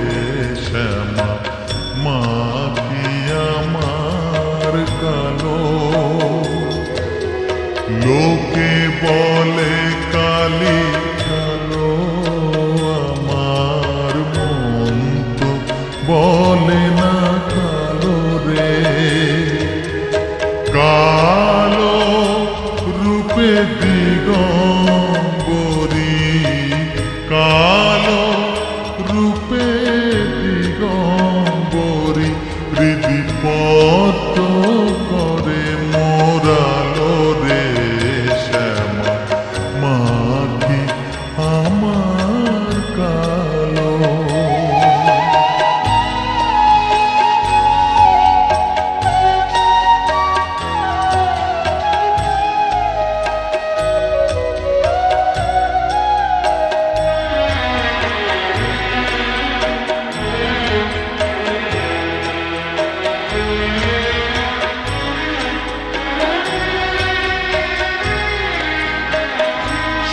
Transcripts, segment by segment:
রে শ্যামা মা কি আমার কালো। লোকে বলে কালি কালো, আমার মন তো বলে না কালো রে। কালো রূপে দিগম্বরী, কালো রূপে দিগম্বরী, হৃদিপদ্ম করে মোরালো রে শ্যামা মা কি আমার কালো।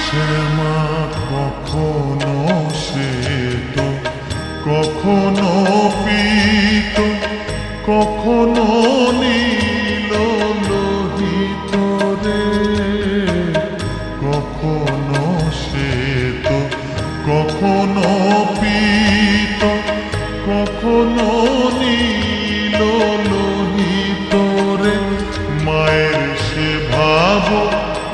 শ্যামা কখনো শ্বেত, কখনো পীত, কখনো নীল লোহিত রে। কখনো শ্বেত, কখনো পীত, কখনো নীল লোহিত রে। মায়ের সে ভাব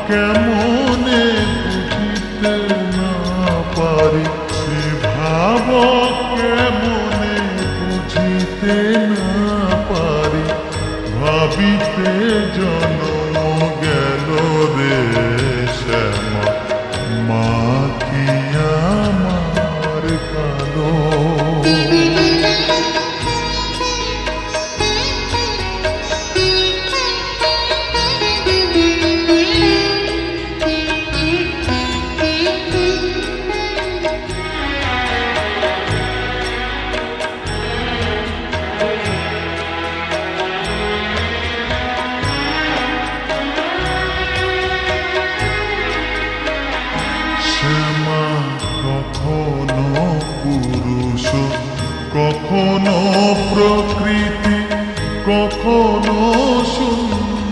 কেমনে বুঝিতে না পারি, সে ভাব কেমনে বুঝিতে না পারি। ভাবিতে জন্ম গেল রে শ্যামা মা কি আমার কালো। শ্যামা কখনো পুরুষ, কখনো প্রকৃতি, কখনো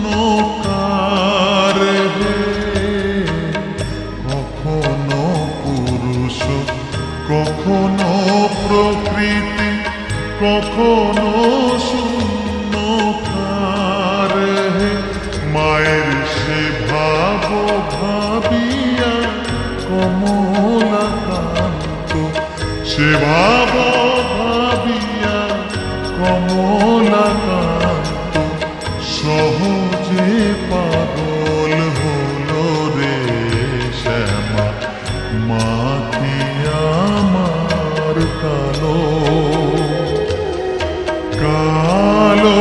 শূন্যকার হে। কখনো পুরুষ, কখনো প্রকৃতি, কখনো শূন্যকার হে। মায়ের সে ভাব ভাবিয়া কমলাকান্ত, সে ভাব ভাবিয়া কমলাকান্ত, সহজে পাগল হলো রে শ্যামা মা কি আমার কালো। কালো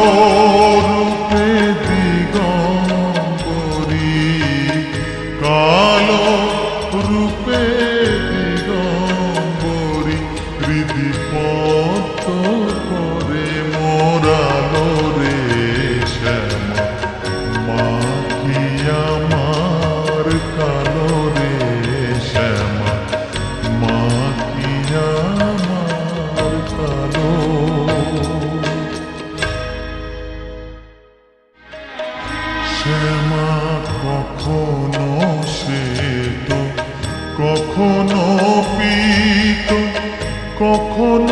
রূপে দিগম্বরী, কালো রূপে দিগম্বরী, হৃদিপদ্ম করে মোরালো রে শ্যামা মা কি আমার কালো রে শ্যামা মা কি আমার কালো। শ্যামা কখনো শ্বেত, কখনো পীত, কখনো